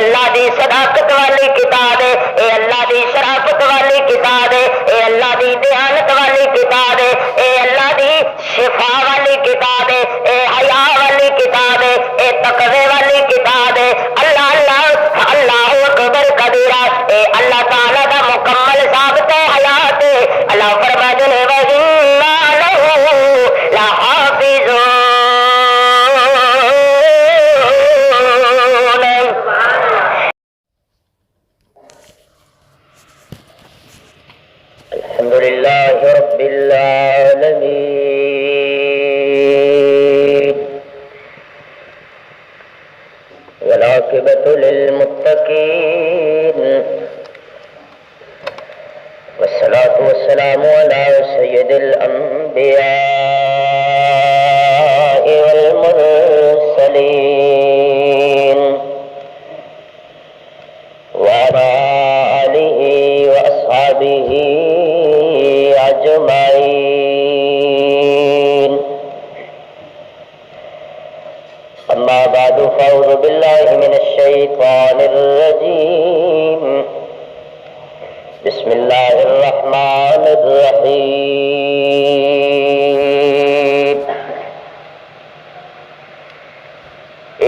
اللہ دی صداقت والی کتاب ہے، اے اللہ دی شرافت والی کتاب ہے، اے اللہ دی دیانت والی کتاب ہے، اے اللہ دی شفا والی کتاب ہے، اے حیا والی کتاب ہے، اے تقوی والی کتاب ہے۔ اللہ اللہ اللہ اکبر کبیرہ، اے اللہ تعالی دا مکمل ثابت حیات ہے۔ اللہ فرماتے ہیں وَإِنَّا لَهُ لَحَافِظُونَ۔ الحمد لله رب العالمين والعاقبة للمتقين والصلاة والسلام على سيد الأنبياء والمرسلين وعلى آله وأصحابه أجمعين، أما بعد فأعوذ بالله من الشيطان الرجيم، بسم الله الرحمن الرحيم،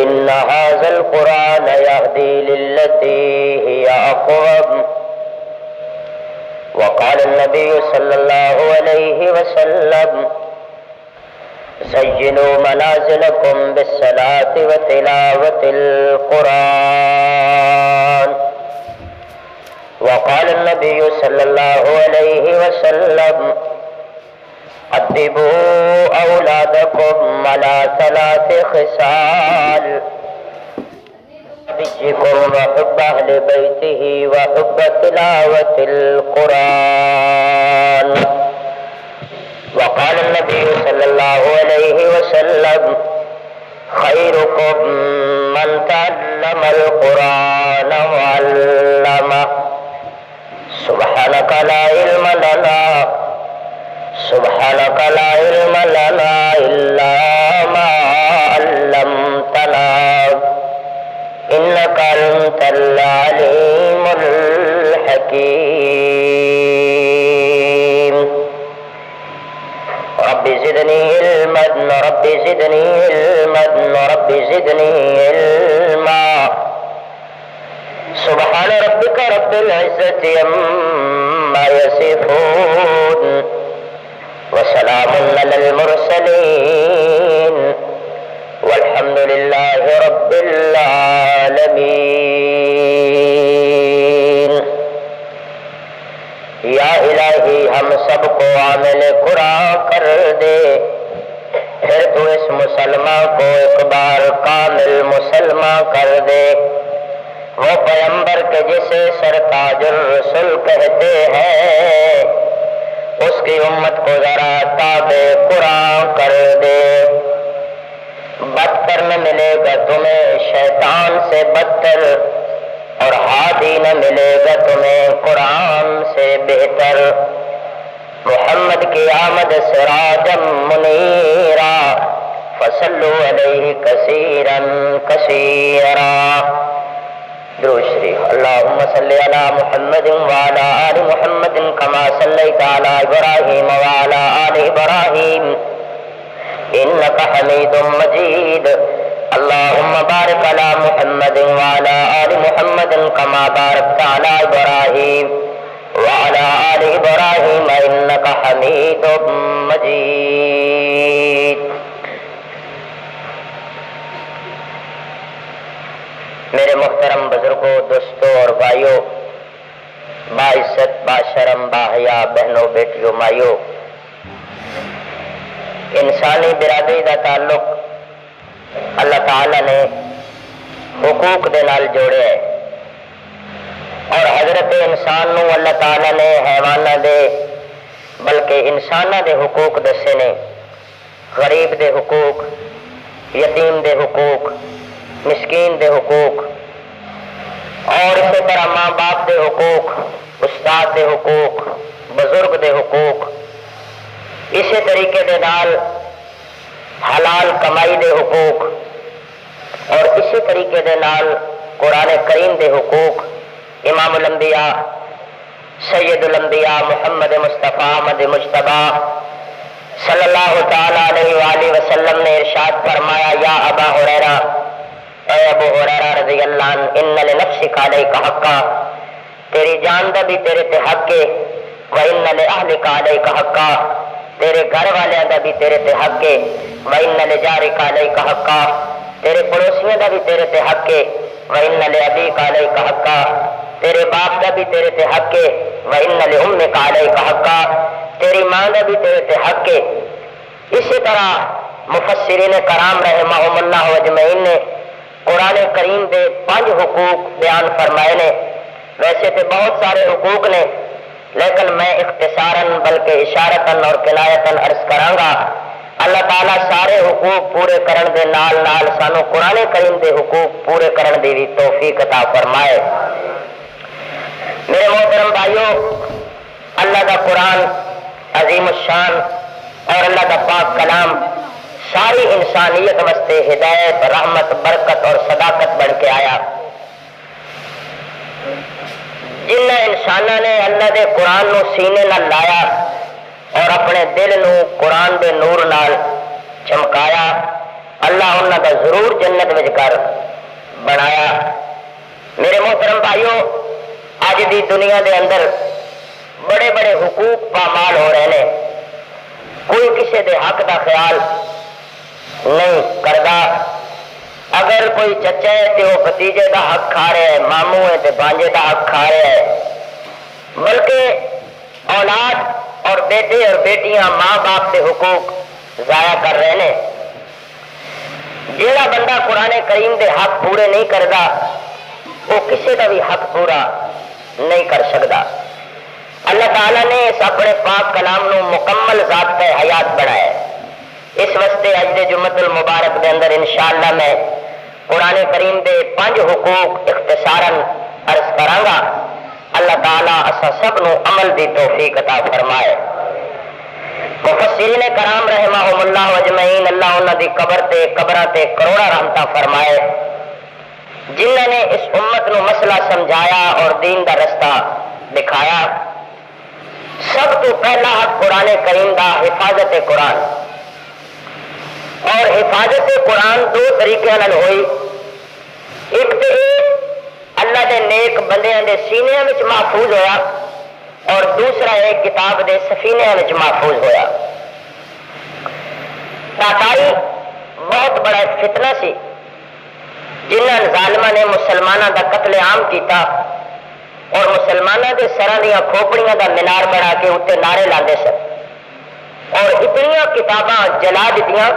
إن هذا القرآن يهدي للتي هي أقوم، وقال النبي صلى الله عليه وسلم زينوا منازلكم بالصلاة وتلاوة القرآن، وقال النبي صلى الله عليه وسلم أدبوا أولادكم على 3 خصال: نبيكم وحب أهل بيته وحب تلاوة القرآن، وقال النبي صلى الله عليه وسلم خيركم من تعلم القرآن وعلمه، سبحانك لا علم لنا إلا ما علمتنا إنك أنت العليم الحكيم۔ رب زدني علما رب زدني علما رب زدني علما، سبحان ربك رب العزة عما يصفون وسلام على المرسلين والحمد لله رب العالمين۔ یا الہی ہم سب کو عامل قرآن کر دے، پھر تو اس مسلمان کو ایک بار کامل مسلمان کر دے، وہ پیغمبر کے جسے سرتاج الرسل کہتے ہیں، اس کی امت کو ذرا تابع قرآن کر دے۔ بدتر نہ ملے گا تمہیں شیطان سے بدتر، اور ہادی نہ ملے گا تمہیں قرآن سے بہتر۔ محمد کی آمد سراجا منیرا، فصلوا علیہ کثیرا کثیرا۔ درود شریف۔ اللہم صلی علی محمد وعلی آل محمد کما صلیت علی ابراہیم وعلی آل ابراہیم انک حمید مجید۔ اللہم بارک علی محمد وعلی آل محمد کما بارکت علی ابراہیم وعلی آل ابراہیم انک حمید مجید۔ میرے محترم بزرگوں، دوستوں اور بھائیوں، باعزت باشرم باحیا بہنوں بیٹیوں مائیوں، انسانی برادری کا تعلق اللہ تعالی نے حقوق دے نال جوڑیا ہے، اور حضرت انسان نو اللہ تعالی نے حیواناں دے بلکہ انساناں دے حقوق دسے نے، غریب دے حقوق، یتیم دے حقوق، مسکین دے حقوق، اور اسی طرح ماں باپ دے حقوق، استاد دے حقوق، بزرگ دے حقوق، اسی طریقے دے نال حلال کمائی دے حقوق، اور اسی طریقے دے نال قرآن کریم دے حقوق امام الانبیاء سید الانبیاء محمد مصطفیٰ احمد مجتبی صلی اللہ تعالی علیہ وآلہ وسلم نے ارشاد فرمایا، یا ابا ہریرہ، اے ابو ہریرہ رضی اللہ عنہ، ان لنفسک علیک حقا، تیری جان دا بھی تیرے تے حق ہے، وَإِنَّ لِأَهْلِكَ عَلَيْكَ حَقًّا، تیرے گھر والوں دا بھی تیرے تے حق ہے، وَإِنَّ لِجَارِكَ عَلَيْكَ حَقًّا، تیرے پڑوسیوں دا بھی تیرے تے حق ہے، وَإِنَّ لِأَبِيكَ عَلَيْكَ حَقًّا، تیرے باپ دا بھی تیرے تے حق ہے، وَإِنَّ لِأُمِّكَ عَلَيْكَ حَقًّا، تیری ماں دا بھی تیرے تے حق ہے۔ اسی طرح مفسرین کرام رحمہم اللہ اجمعین نے قرآن کریم دے 5 حقوق بیان فرمائے نے۔ ویسے تو بہت سارے حقوق نے، لیکن میں اختصاراً بلکہ اشارتاً اور کنایتاً عرض کراں گا۔ اللہ تعالیٰ سارے حقوق پورے کرن دے نال نال سانو قرآن کریم دے حقوق پورے کرن دی بھی توفیق عطا فرمائے۔ میرے محترم بھائیوں، اللہ کا قرآن عظیم الشان اور اللہ کا پاک کلام ساری انسانیت واسطے ہدایت، رحمت، برکت اور صداقت بن کے آیا۔ جن انسانوں نے اللہ دے قرآن نو سینے نال لایا اور اپنے دل نو قرآن دے نور نال چمکایا، اللہ انہاں دا ضرور جنت وچ گھر بنایا۔ میرے محترم بھائیوں، اج دی دنیا دے اندر بڑے بڑے حقوق پامال ہو رہے ہیں، کوئی کسی دے حق دا خیال نہیں کردا۔ اگر کوئی چچا ہے تو وہ بھتیجے دا حق کھا رہا ہے، ماموں ہے تو بانجے دا حق کھا رہا ہے، بلکہ اولاد اور بیٹے اور بیٹیاں ماں باپ کے حقوق ضائع کر رہے ہیں۔ جیڑا بندہ قرآن کریم دے حق پورے نہیں کرتا، وہ کسی کا بھی حق پورا نہیں کر سکتا۔ اللہ تعالیٰ نے اس اپنے پاک کلام نو مکمل ضابطۂ حیات بنایا۔ اس واسطے اج دے جمعۃ المبارک دے اندر انشاءاللہ میں قرآن کریم دے 5 حقوق اختصاراً عرض کراں گا۔ اللہ تعالیٰ اسا سب نو عمل دی توفیق عطا فرمائے۔ مفسرین کرام رحمہم اللہ اجمعین، اللہ انہاں دی قبر تے قبراں تے کروڑا رحمتاں فرمائے، جنہاں نے اس امت نو مسئلہ سمجھایا اور دین دا رستہ دکھایا۔ سب تو پہلا حق قرآن کریم دا حفاظت قرآن، اور حفاظت قرآن 2 طریقے نال ہوئی۔ ایک تو اللہ دے نیک بندیاں دے سینے وچ محفوظ ہویا، اور دوسرا ایک کتاب دے سفینے وچ محفوظ ہویا۔ تاتائی بہت بڑا فتنہ سی، جنہاں ظالماں نے مسلمانوں دا قتل عام کیتا اور مسلمانوں دے سراں دیاں کھوپڑیاں دا مینار بنا کے اتنے نعرے لاندے سن، اور اتنیاں کتاباں جلا دتیاں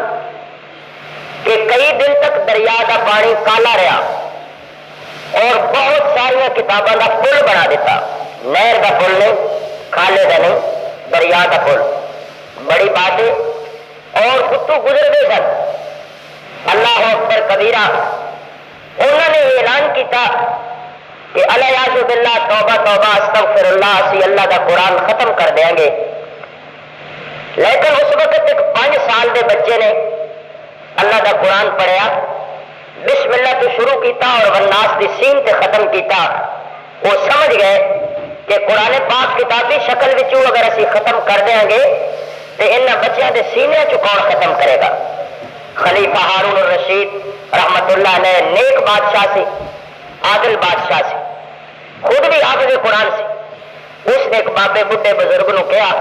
کہ کئی دن تک دریا کا پانی کالا رہا، اور بہت ساریا کتابوں کا پل بنا دیتا۔ نہر کا پل نہیں، کھالے کا نہیں، دریا کا پل، بڑی بات ہے۔ اور اتو گزر گئے سن۔ اللہ اکبر کبیرہ، انہوں نے اعلان کیتا کہ الیاذ باللہ، توبہ توبہ استغفر اللہ، اسی اللہ کا قرآن ختم کر دیں گے۔ لیکن اس وقت ایک 5 سال کے بچے نے اللہ کا قرآن پڑھیا، بسم اللہ تو شروع کیتا اور والناس دی سین تے ختم کیتا۔ وہ سمجھ گئے کہ قرآن پاک کتابی شکل وچوں اگر اسی ختم کر دیں گے تو انہاں بچیاں دے سینے چوں کون ختم کرے گا؟ خلیفہ ہارون الرشید رحمت اللہ علیہ نیک بادشاہ سی، عادل بادشاہ سی، خود بھی حافظ قرآن سی۔ اس نے ایک بابے بڈھے بزرگ نو کہا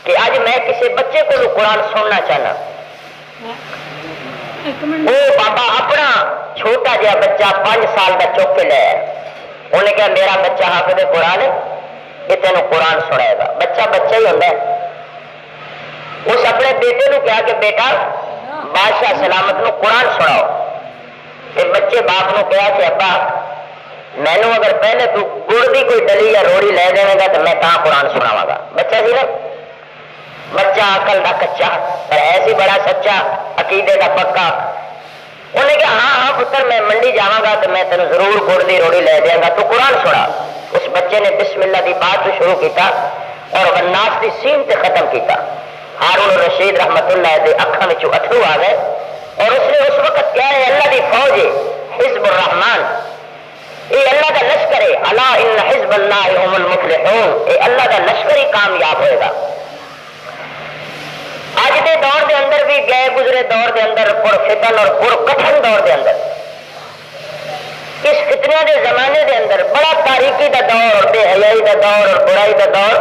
کہ اج میں کسی بچے کو قرآن سننا چاہنا۔ وہ بابا اپنا چھوٹا جہا بچہ 5 سال کا چک کے لے آیا۔ انہیں کہا میرا بچہ حافظ قرآن ہے، یہ تینوں قرآن سنائے گا۔ بچہ بچہ ہی ہوتا ہے۔ اس اپنے بیٹے نو کہا کہ بیٹا بادشاہ سلامت نو قرآن سناؤ۔ کہ بچے باپ نو کہا کہ ابا مینو اگر پہلے تو گڑ کی کوئی ڈلی یا روڑی لے دے گا تو میں کہاں قرآن سناواں گا۔ بچہ سی نا، بچہ عقل کا کچا پر ایسی بڑا سچا، عقیدے کا پکا۔ انہیں کہا ہاں ہاں پتر میں منڈی جاواں گا تو میں تینوں ضرور گڑ دی روڑی لے دیا گا، تو قرآن سنا۔ اس بچے نے بسم اللہ دی بات شروع کیتا اور والناس دی سین تے ختم کیتا۔ ہارون الرشید رحمت اللہ دے اکھاں وچوں اتھرو آ گئے، اور اس نے اس وقت کہا ہے اللہ دی فوج ہے، حزب الرحمان، یہ اللہ کا لشکر ہے، الا ان حزب اللہ هم المفلحون، یہ اللہ کا لشکر ہی کامیاب ہوئے گا۔ اج کے دور دے اندر بھی گئے گزرے دور دے اندر پر فتن اور پر کٹھن دور دے اندر، اس فتنے دے زمانے دے اندر بڑا تاریکی دا دور، بے حیائی دا دور اور برائی دا دور،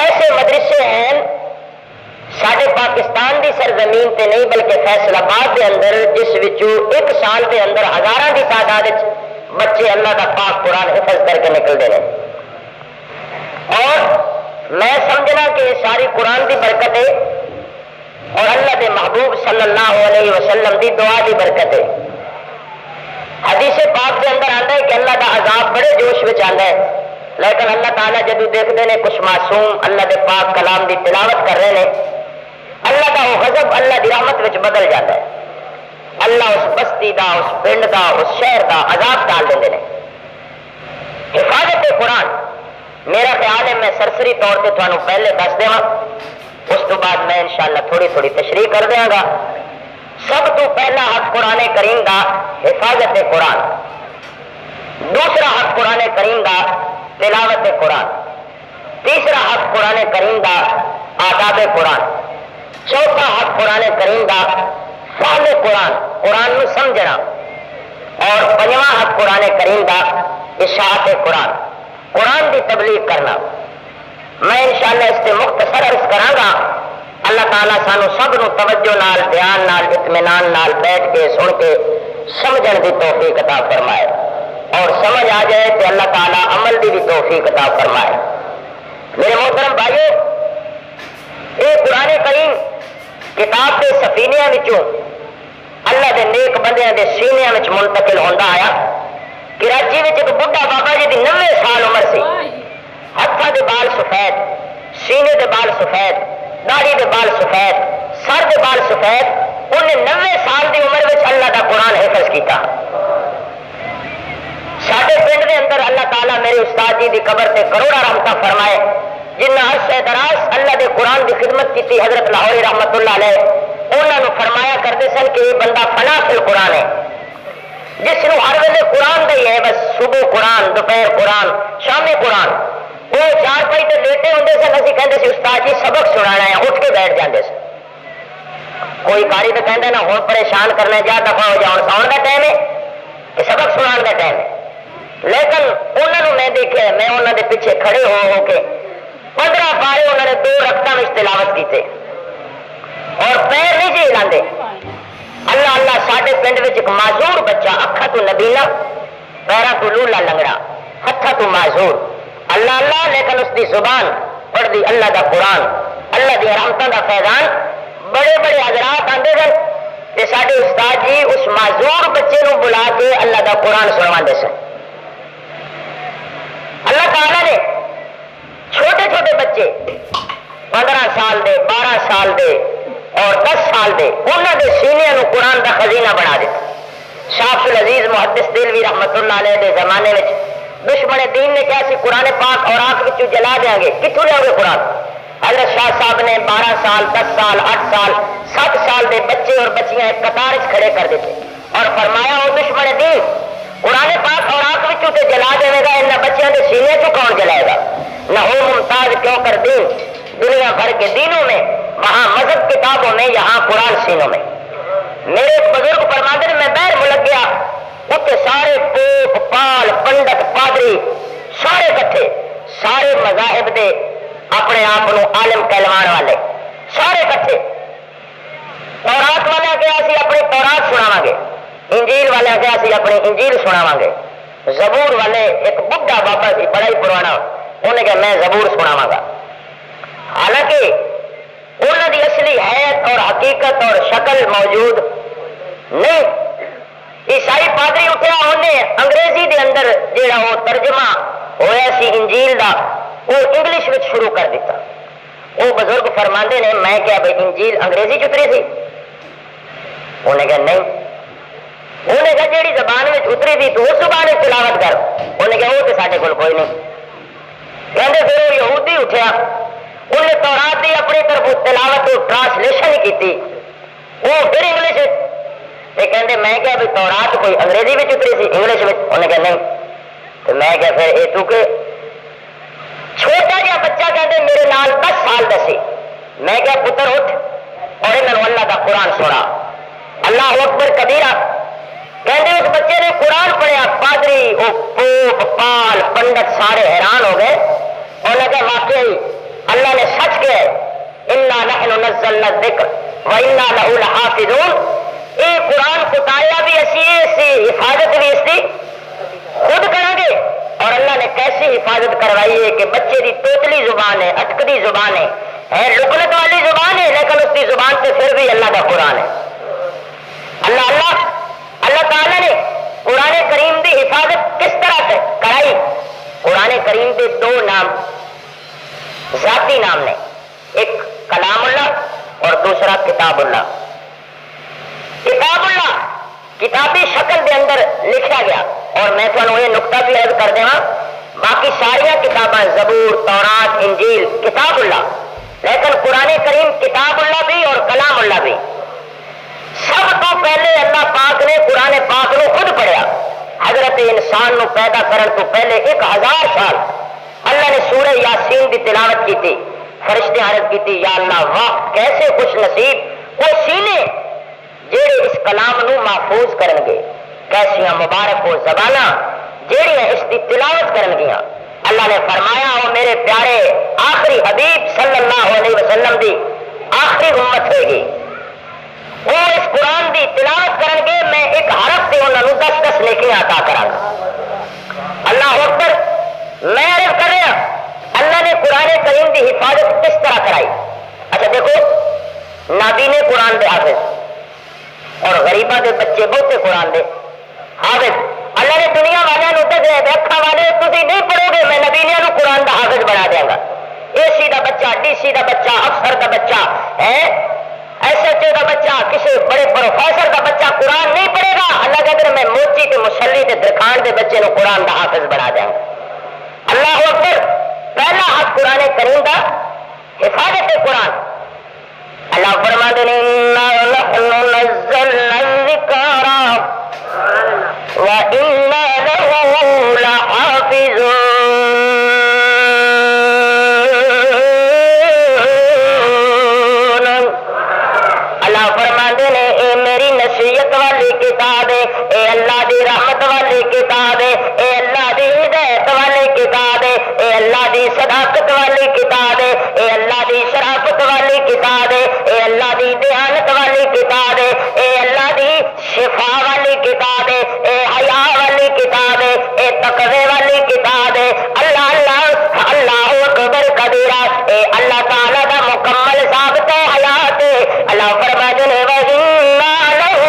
ایسے مدرسے ہیں سارے پاکستان دی سرزمین تے نہیں بلکہ فیصل آباد دے اندر، جس وچوں ایک سال دے اندر ہزاراں دی تعداد بچے اللہ کا پاک قرآن حفظ کر کے نکلتے ہیں۔ اور میں سمجھنا کہ یہ ساری قرآن کی برکت ہے اور اللہ کے محبوب صلی اللہ علیہ وسلم کی دعا کی برکت ہے۔ حدیث پاک کے اندر آتا ہے کہ اللہ کا عذاب بڑے جوش میں آتا ہے، لیکن اللہ تعالیٰ جدو دیکھتے ہیں کچھ معصوم اللہ کے پاک کلام کی تلاوت کر رہے ہیں، اللہ کا وہ غضب اللہ کی رحمت میں بدل جاتا ہے۔ اللہ اس بستی دا، اس پنڈ دا، اس شہر دا عذاب ڈال دیں۔ حفاظت قرآن میرا خیال ہے میں سرسری طور پہ تمہیں پہلے دس دوں، اس تو بعد میں انشاءاللہ تھوڑی تھوڑی تشریح کر دیا گا۔ سب تو پہلا حق قرآن کریم دا حفاظت قرآن، دوسرا حق قرآن کریم دا تلاوت قرآن، تیسرا حق قرآن کریم دا آداب قرآن، چوتھا حق قرآن کریم دا فہم قرآن، قرآن نو سمجھنا، اور پنجواں حق قرآن کریم دا اشاعت قرآن، قرآن کی تبلیغ کرنا۔ میں انشاءاللہ اس سے مختصر عرض کراں گا۔ اللہ تعالیٰ سانو سب نو توجہ نال، دھیان نال، اطمینان نال بیٹھ کے سن کے سمجھن کی توفیق عطا فرمائے، اور سمجھ آ جائے تو اللہ تعالیٰ عمل کی بھی توفیق عطا فرمائے۔ میرے محترم بھائیو، یہ قرآن کریم کتاب کے سفینیاں وچوں اللہ دے نیک بندیاں دے سینیاں وچ منتقل ہوندا آیا۔ کراچی وچ ایک بڈھا بابا جی دی 90 سال عمر سی، ہتھاں دے بال سفید، سینے دے بال سفید، داڑھی دے بال سفید، سر دے بال سفید، انہیں 90 سال دی عمر وچ اللہ دا قرآن حفظ کیتا۔ ساڈے پنڈ دے اندر اللہ تعالیٰ میرے استاد جی دی قبر تے کروڑا رحمتہ فرمائے، جنہ عرصہ دراز اللہ دے قرآن دی خدمت کی حضرت لاہوری رحمت اللہ علیہ، انہوں نے فرمایا کرتے سن کہ یہ بندہ فنا فی القرآن ہے، جس نو ہر ویلے قرآن دا ہی ہے، بس صبح قرآن، دوپہر قرآن، شامی قرآن۔ وہ چار پائی تے لیٹے ہوندے سن، اسی کہندے سی استاد جی سبق سنانا ہے، اٹھ کے بیٹھ جاندے سن۔ کوئی قاری تو کہندا نا ہن پریشان کرنا، جا دفعہ ہو جاؤ، ساؤن دا ٹائم ہے کہ سبق سنان دا ٹائم ہے۔ لیکن انہوں نے میں دیکھا، میں انہوں دے پیچھے کھڑے ہو کے 15 پارے انہوں نے 2 رکعتاں وچ تلاوت کیتے، اور پیر نہیں جی ہلاندے۔ اللہ اللہ، ساڈے پنڈ وچ ایک معذور بچہ، اکھاں تو نبیلا، پیراں تو لولا لنگڑا، ہتھاں تو معذور، اللہ اللہ، لیکن اس دی زبان پڑھ دی اللہ دا قرآن، اللہ دی رحمتاں دا فیضان۔ بڑے بڑے حضرات آندے سن کہ ساڈے استاد جی اس معذور بچے نو بلا کے اللہ دا قرآن سنواندے سن۔ اللہ تعالیٰ نے چھوٹے چھوٹے بچے 15 سال دے، 12 سال دے اور 10 سال دے، انہوں دے سینے نو قرآن دا خزینہ بنا دیتا۔ شاہ العزیز محدث دہلوی رحمت اللہ علیہ دے زمانے میں دشمن دین نے کہا سی قرآن پاک اور آنکھ وچوں جلا دیں گے، کتوں لے گے قرآن؟ حضرت شاہ صاحب نے 12 سال، 10 سال، 8 سال، 7 سال دے بچے اور بچیاں ایک قطار کھڑے کر دیتے اور فرمایا وہ دشمن دین قرآن پاک اور آنکھ وچوں تے جلا دے گا، ان بچیاں دے سینے چوں کون جلائے گا؟ نہ ہو ممتاز کیوں کر دین دنیا بھر کے دینوں میں، وہاں مذہب کتابوں میں، یہاں قرآن سینوں میں۔ میرے ایک بزرگ فرماتے میں باہر ملک گیا، اتنے سارے پوپ، پال، پنڈت، پادری سارے کٹھے، سارے مذاہب دے اپنے آپ عالم کہلوان والے سارے کٹھے۔ تورات والے کیا اسی اپنی تورات سناواں گے، انجیل والے کیا اسی اپنی انجیل سناواں گے، زبور والے ایک بڈھا بابا سی بڑا ہی پرانا، انہیں کہا میں زبور سناواں گا۔ حالانکہ انہوں دی اصلی حیت اور حقیقت اور شکل موجود نہیں۔ عیسائی پادری اٹھیا، انہیں انگریزی دے اندر جیڑا وہ ترجمہ ہویا سی انجیل دا، وہ انگلش میں شروع کر دیتا۔ وہ بزرگ فرماندے نے میں کیا بھائی انجیل انگریزی چتری سی؟ انہیں کہا نہیں، انہیں کہا جیڑی زبان میں اتری تھی تو اس زبان میں تلاوت کر، انہیں کہا وہ تو ساڈے کول کوئی نہیں۔ کہندے پھر وہ یہودی اٹھیا، انہیں تورات دی اپنی طرف تلاوت ٹرانسلیشن ہی کی، وہ پھر انگلش یہ کہتے میں کیا بھی تورات کوئی انگریزی میں اتری سی انگلش میں؟ انہیں کہا نہیں. تو میں کیا پھر یہ تو کہ چھوٹا جہا بچہ کہتے میرے نال 10 سال دسی. میں کیا پتر اٹھ اور انہوں اللہ کا قرآن سنا. اللہ اکبر کبیرہ. کہتے اس بچے نے قرآن پڑھیا. پادری وہ پوپ پال پنڈت سارے حیران ہو گئے. انہوں نے کہا واقعی اللہ نے سچ کیا ہے انا نحن نزلنا الذکر وانا لہ لحافظون. یہ قرآن کو اتاریا بھی اسی حفاظت بھی اس کی خود کریں گے. اور اللہ نے کیسی حفاظت کروائی ہے کہ بچے کی توتلی زبان ہے, اٹکتی زبان ہے, لکنت والی زبان ہے, لیکن اس کی زبان سے پھر بھی اللہ کا قرآن ہے. اللہ تعالی نے قرآن کریم کی حفاظت کس طرح کرائی؟ قرآن کریم کے 2 نام ذاتی نام نے, ایک کلام اللہ اور دوسرا کتاب اللہ. کتاب اللہ کتابی شکل کے اندر لکھا گیا. اور میں تمہیں یہ نقطہ بھی عرض کر دیا, باقی ساریا کتاباں زبور تورات انجیل کتاب اللہ, لیکن قرآن کریم کتاب اللہ بھی اور کلام اللہ بھی. سب تو پہلے اللہ پاک نے قرآن پاک کو خود پڑھیا. حضرت انسان نو پیدا کرن تو پہلے 1000 سال اللہ نے سورہ یاسین کی تلاوت کی تھی. فرشتے عرض کی تھی یا اللہ واہ کیسے خوش نصیب وہ سینے جیڑے اس کلام نو محفوظ کرن گے, کیسیاں مبارک و زباناں جیڑیاں اس کی تلاوت کرن گیاں. اللہ نے فرمایا وہ میرے پیارے آخری حبیب صلی اللہ علیہ وسلم دی آخری امت ہوئے گی, وہ اس قرآن دی تلاوت کرن گے, میں ایک حرف سے انہوں نے 10 نیکیاں عطا کروں گا. اللہ اکبر. میں عرض کر رہا اللہ نے قرآن کریم کی حفاظت کس طرح کرائی. اچھا دیکھو نابینے قرآن دے حافظ اور غریباں دے بچے بہتے قرآن دے حافظ. اللہ نے دنیا والوں دسیا دیکھا والے تھی نہیں پڑھو گے میں نبینیاں نو قرآن دا حافظ بنا دیا گا. اے سی دا بچہ ڈی سی دا بچہ افسر دا بچہ ایس ایچ او کا بچہ کسی بڑے پروفیسر کا بچہ قرآن نہیں پڑھے گا. اللہ کہتے میں موچی تے مسلی تے درخان کے بچے نو قرآن دا حافظ بنا دیا گا. اللہ اکبر. پہلا حق قرآن کریم دا حفاظت قرآن. اللہ فرماتے ہیں انا نحن نزلنا الذکر وانا له لحافظون. اللہ فرماتے ہیں اے میری نصیحت والی کتاب ہے, اے اللہ دی رحمت والی کتاب ہے, اے اللہ دی ہدایت والی کتاب ہے, اے اللہ دی صداقت والی کتاب ہے, اے اللہ دی شرافت والی کتاب ہے, اے اللہ دی دیانت والی کتاب ہے, اے اللہ دی شفا والی کتاب ہے, اے حیا والی کتاب ہے, اے تقوی والی کتاب ہے. اللہ اللہ اللہ اکبر کبیرہ. اے اللہ تعالی دا مکمل ثابت ہے حیات ہے. اللہ فرماتے ہیں وَإِنَّا لَهُ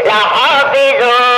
لَحَافِظُونَ.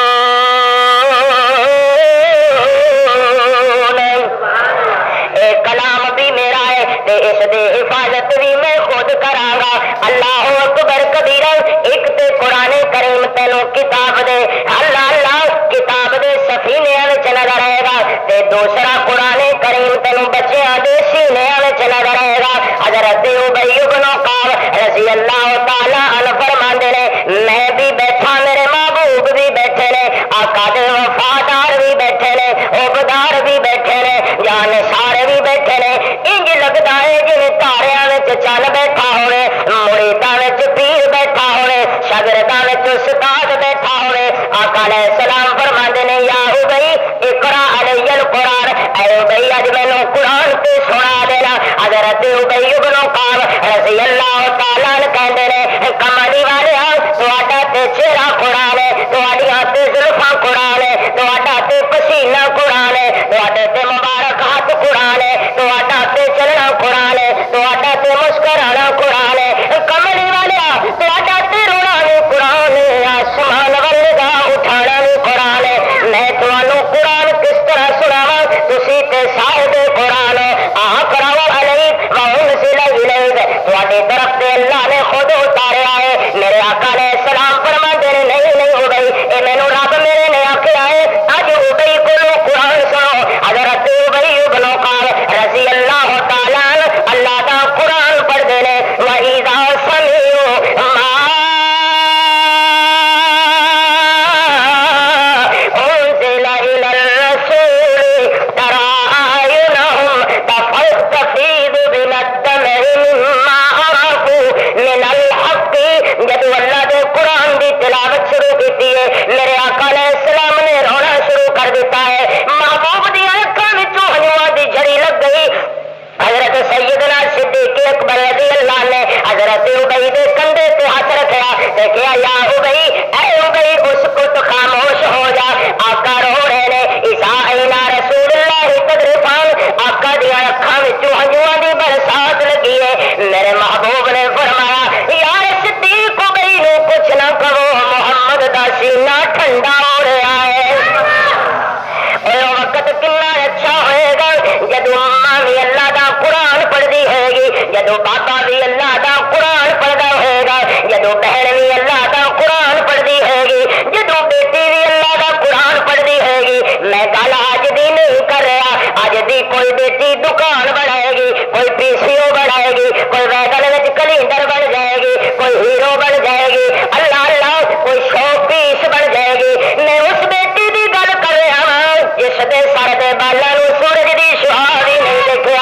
اے کلام بھی میرا ہے تے اس دی حفاظت بھی میں خود کراں گا. اللہ اکبر کبیرہ. ایک تے قرآن کریم تینوں کتاب دے اللہ اللہ کتاب دے سفینے وچ نظر آئے گا تے دوسرا قرآن کریم تینوں بچیاں دے سینے وچ نظر آئے گا. حضرت ابی بن کعب رضی اللہ تعالی عنہ فرماندے نے میں بھی بیٹھا میرے محبوب بھی بیٹھے نے, آقا دے وفادار بھی بیٹھے نے, عبدار بھی بیٹھے نے, جان سارے بھی بیٹھے نے. انج لگتا ہے جن تاریاں وچ چل بیٹھا ہوئے, مریداں وچ پیر بیٹھا ہوئے, شاگرداں وچ استاد بیٹھا ہوئے. آقا علیہ السلام فرماندے نے یا ابی اقرا علی القرآن. اے ابی اج مینوں قرآن تے سنا دینا. حضرت ابی بن کعب رضی اللہ تعالی عنہ کہندے نے کمالی والے تہاڈا تے چہرہ قرآن ہے, تہاڈیاں تے زلفاں قرآن ہے, تہاڈا تے پسینہ قرآن ہے, تہاڈے تے مبارک ہاتھ قرآن ہے, تہاڈا تے چلنا قرآن ہے, تہاڈا تے مسکرانا قرآن ہے. کمالی والے تہاڈا تے رونا بھی قرآن ہے, آسمان ول نگاہ اٹھانا بھی قرآن ہے. میں تمہوں قرآن کس طرح سناواں, تسی تے صاحب قرآن ہو. اقرأ علیک وانزل الیک, تہاڈی طرف تے اللہ نے خود اتاریا ہے. میرے آقا علیہ السلام فرماندے نے نہیں نہیں ہو گئی اے مینوں رب میرے نے آکھیا ہے اج ابی کولوں قرآن سنو. حضرت ابی بن کعب رضی اللہ تعالی عنہ اللہ دا قرآن پڑھدے نے. وَإِذَا سَمِعُوا مَا سیدنا صدیق اکبر رضی اللہ نے حضرت ابی دے کندھے تے ہاتھ رکھا تے کہا یا ابی، اے ابی اسکت، خاموش ہو جا، آقا رو رہے نے، اذا اینا رسول اللہ تدرفان، آقا دی اکھاں وچوں ہنجواں دی برسات لگی ہے۔ میرے محبوب نے فرمایا یا صدیق ابی نو کچھ نہ کہو، محمد دا سینہ ٹھنڈا ہو رہا ہے۔ اور وقت کتنا اچھا ہوئے گا جدو ماں بھی اللہ دا قرآن پڑھتی ہوئے گی، جدو بابا بھی اللہ دا قرآن پڑھتا ہوئے گا، جدو بہن بھی اللہ دا قرآن پڑھتی ہوئے گی، جدو بیٹی بھی اللہ دا قرآن پڑھتی ہوئے گی۔ میں گل اج دی نہیں کر رہا، اج دی کوئی بیٹی دکان بنائے گی، کوئی پی سی او بنائے گی، کوئی ویگن وچ کلینڈر بن جائے گی، کوئی ہیرو بن جائے گی، اللہ اللہ کوئی شو پیس بن جائے گی۔ میں اس بیٹی دی گل کر رہا ہوں جس دے سر دے بالاں نوں سورج دی شعاع بھی نہیں دیکھا۔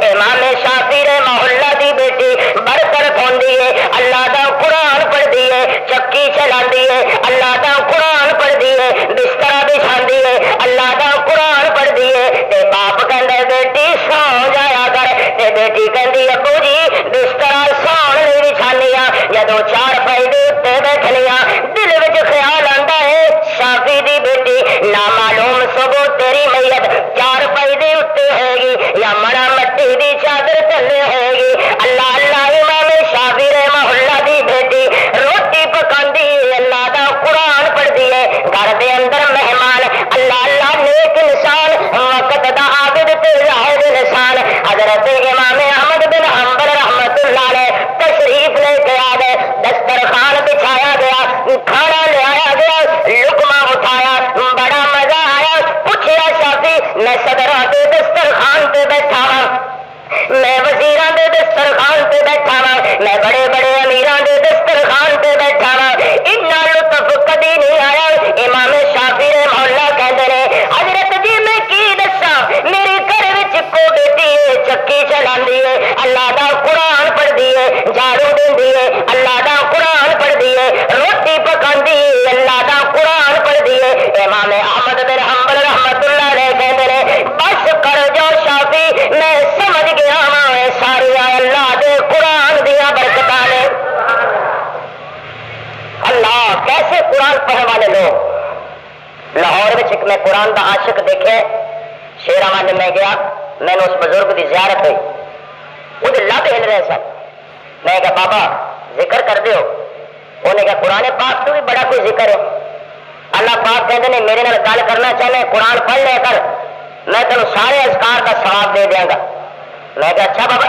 امام شافعی رحمہ اللہ دی بیٹی برکت ہوندی ہے، اللہ دا قرآن پڑھدی ہے، چکی چلاندی ہے، اللہ دا قرآن پڑھدی ہے، بستر بچھاندی ہے، اللہ دا قرآن پڑھدی ہے۔ تے باپ کہندا بیٹی سو جایا کر، تے بیٹی کہندی ابو جی بستر سون نہیں بچھانیاں، جدوں چار پائی دے اتے بیٹھنیاں دل وچ خیال آندا ہے شافعی دی بیٹی نامعلوم صبح تیری میت چار پائی دے اتے ہوئے گی یا مڑا مٹی دی چادر تلے ہوئے گی۔ اللہ اللہ امام شافعی رحمہ اللہ دی بیٹی روٹی پکاندی ہے، اللہ دا قرآن پڑھدی ہے، گھر دے اندر مہمان اللہ اللہ نیک انسان وقت دا عابد تے زاہد انسان حضرت امام احمد بن حنبل رحمت اللہ علیہ تشریف لے کے آ گئے، دسترخوان بچھایا گیا، کھانا لے آیا گیا، لقمہ اٹھایا، بڑا مزہ آیا۔ پوچھیا شافعی میں صدراں دے دسترخوان تے بیٹھا ہاں، میں وزیراں دے دسترخوان تے بیٹھا ہاں، میں بڑے بڑے امیراں دے دسترخوان تے بیٹھا ہاں، اتنا لطف کدی نہیں آیا۔ امام شافعی رحمہ اللہ کہندے نے حضرت جی میں کی دساں، میرے گھر وچ کو بیٹی ہے چکی چلاندی ہے، اللہ دا قرآن پڑھدی ہے، جھاڑو دیندی ہے، اللہ دا قرآن پڑھدی ہے، روٹی پکاندی ہے، اللہ دا قرآن پڑھدی ہے۔ امام احمد بن حنبل رحمت اللہ علیہ کہندے نے بس کر جو شافعی میں سمجھ گیا ہاں ساری اللہ دے قرآن دیا برکتاں نے۔ اللہ کیسے قرآن پڑھنے والے لوگ۔ لاہور میں ایک میں قرآن دا عاشق دیکھے، شیراں میں گیا، میں نے اس بزرگ دی زیارت ہوئی، وہ لب ہل رہے سن، میں کہا بابا ذکر کر دیو، انہیں کہا قرآن پاک تو بھی بڑا کوئی ذکر ہے، اللہ پاک کہتے ہیں میرے نال گل کرنا چاہنے قرآن پڑھ لے کر، میں تینوں سارے اذکار کا ثواب دے دیا گا۔ میں کہا اچھا بابا